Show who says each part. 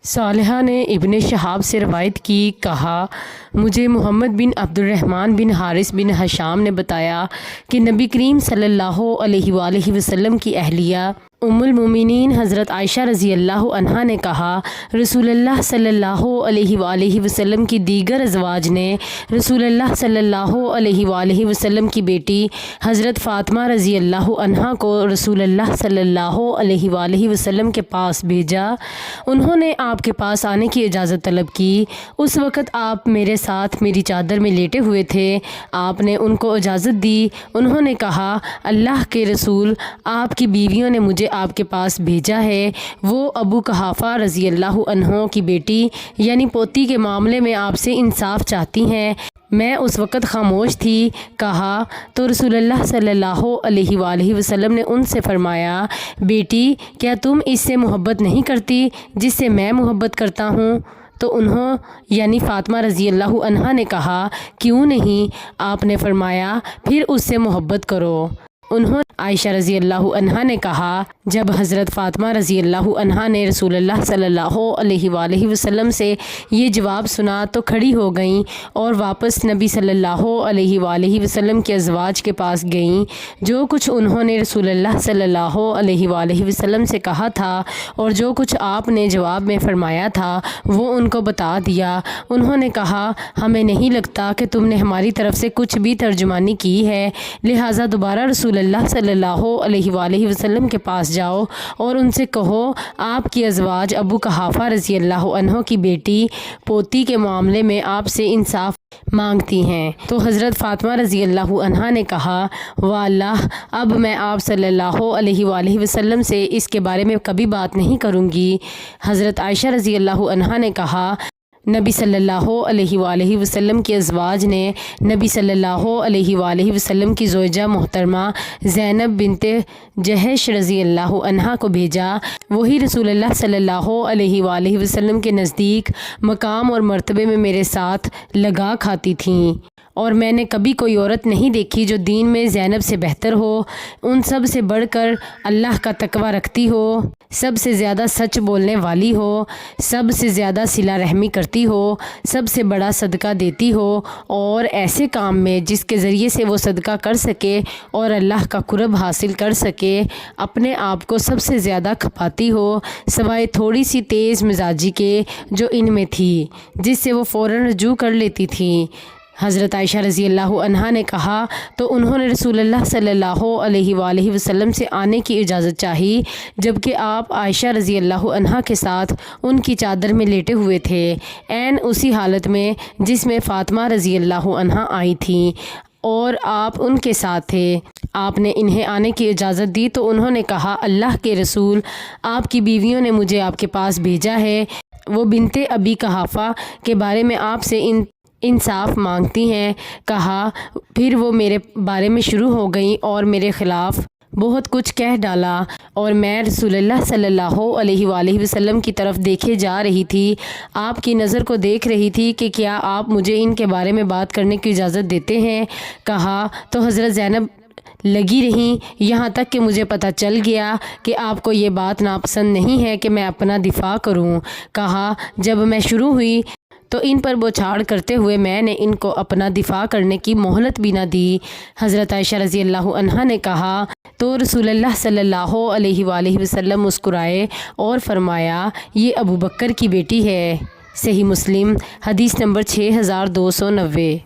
Speaker 1: صالحہ نے ابن شہاب سے روایت کی، کہا مجھے محمد بن عبد الرحمن بن حارث بن ہشام نے بتایا کہ نبی کریم صلی اللہ علیہ وآلہ وسلم کی اہلیہ ام المومنین حضرت عائشہ رضی اللہ عنہا نے کہا، رسول اللہ صلی اللہ علیہ وآلہ وسلم کی دیگر ازواج نے رسول اللہ صلی اللہ علیہ وآلہ وسلم کی بیٹی حضرت فاطمہ رضی اللہ عنہا کو رسول اللہ صلی اللہ علیہ وآلہ وسلم کے پاس بھیجا۔ انہوں نے آپ کے پاس آنے کی اجازت طلب کی۔ اس وقت آپ میرے ساتھ میری چادر میں لیٹے ہوئے تھے۔ آپ نے ان کو اجازت دی۔ انہوں نے کہا، اللہ کے رسول، آپ کی بیویوں نے مجھے آپ کے پاس بھیجا ہے۔ وہ ابو قحافہ رضی اللہ عنہ کی بیٹی یعنی پوتی کے معاملے میں آپ سے انصاف چاہتی ہیں۔ میں اس وقت خاموش تھی۔ کہا تو رسول اللہ صلی اللہ علیہ وآلہ وسلم نے ان سے فرمایا، بیٹی کیا تم اس سے محبت نہیں کرتی جس سے میں محبت کرتا ہوں؟ تو انہوں یعنی فاطمہ رضی اللہ عنہا نے کہا، کیوں نہیں؟ آپ نے فرمایا، پھر اس سے محبت کرو۔ انہوں عائشہ رضی اللہ عنہا نے کہا، جب حضرت فاطمہ رضی اللہ عنہا نے رسول اللہ صلی اللہ علیہ وآلہ وسلم سے یہ جواب سنا تو کھڑی ہو گئیں اور واپس نبی صلی اللہ علیہ وآلہ وسلم کے ازواج کے پاس گئیں۔ جو کچھ انہوں نے رسول اللہ صلی اللہ علیہ وآلہ وسلم سے کہا تھا اور جو کچھ آپ نے جواب میں فرمایا تھا وہ ان کو بتا دیا۔ انہوں نے کہا، ہمیں نہیں لگتا کہ تم نے ہماری طرف سے کچھ بھی ترجمانی کی ہے، لہٰذا دوبارہ رسول اللہ صلی اللہ علیہ وآلہ وسلم کے پاس جاؤ اور ان سے کہو، آپ کی ازواج ابو قحافہ رضی اللہ عنہ کی بیٹی پوتی کے معاملے میں آپ سے انصاف مانگتی ہیں۔ تو حضرت فاطمہ رضی اللہ عنہا نے کہا، واللہ اب میں آپ صلی اللہ علیہ وآلہ وسلم سے اس کے بارے میں کبھی بات نہیں کروں گی۔ حضرت عائشہ رضی اللہ عنہا نے کہا، نبی صلی اللہ علیہ وآلہ وسلم کی ازواج نے نبی صلی اللہ علیہ وآلہ وسلم کی زوجہ محترمہ زینب بنت جحش رضی اللہ عنہا کو بھیجا۔ وہی رسول اللہ صلی اللہ علیہ وآلہ وسلم کے نزدیک مقام اور مرتبے میں میرے ساتھ لگا کھاتی تھیں، اور میں نے کبھی کوئی عورت نہیں دیکھی جو دین میں زینب سے بہتر ہو، ان سب سے بڑھ کر اللہ کا تقوی رکھتی ہو، سب سے زیادہ سچ بولنے والی ہو، سب سے زیادہ صلہ رحمی کرتی ہو، سب سے بڑا صدقہ دیتی ہو، اور ایسے کام میں جس کے ذریعے سے وہ صدقہ کر سکے اور اللہ کا قرب حاصل کر سکے اپنے آپ کو سب سے زیادہ کھپاتی ہو، سوائے تھوڑی سی تیز مزاجی کے جو ان میں تھی، جس سے وہ فوراً رجوع کر لیتی تھیں۔ حضرت عائشہ رضی اللہ عنہا نے کہا تو انہوں نے رسول اللہ صلی اللہ علیہ وآلہ وسلم سے آنے کی اجازت چاہی، جبکہ آپ عائشہ رضی اللہ عنہا کے ساتھ ان کی چادر میں لیٹے ہوئے تھے، عین اسی حالت میں جس میں فاطمہ رضی اللہ عنہا آئی تھیں، اور آپ ان کے ساتھ تھے۔ آپ نے انہیں آنے کی اجازت دی تو انہوں نے کہا، اللہ کے رسول، آپ کی بیویوں نے مجھے آپ کے پاس بھیجا ہے، وہ بنت ابی قحافہ کے بارے میں آپ سے انصاف مانگتی ہیں۔ کہا پھر وہ میرے بارے میں شروع ہو گئیں اور میرے خلاف بہت کچھ کہہ ڈالا، اور میں رسول اللہ صلی اللہ علیہ وآلہ وسلم کی طرف دیکھے جا رہی تھی، آپ کی نظر کو دیکھ رہی تھی کہ کیا آپ مجھے ان کے بارے میں بات کرنے کی اجازت دیتے ہیں؟ کہا تو حضرت زینب لگی رہیں، یہاں تک کہ مجھے پتہ چل گیا کہ آپ کو یہ بات ناپسند نہیں ہے کہ میں اپنا دفاع کروں۔ کہا جب میں شروع ہوئی تو ان پر بوچھاڑ کرتے ہوئے میں نے ان کو اپنا دفاع کرنے کی مہلت بھی نہ دی۔ حضرت عائشہ رضی اللہ عنہا نے کہا تو رسول اللہ صلی اللہ علیہ وآلہ وسلم مسکرائے اور فرمایا، یہ ابو بکر کی بیٹی ہے۔ صحیح مسلم حدیث نمبر 6290۔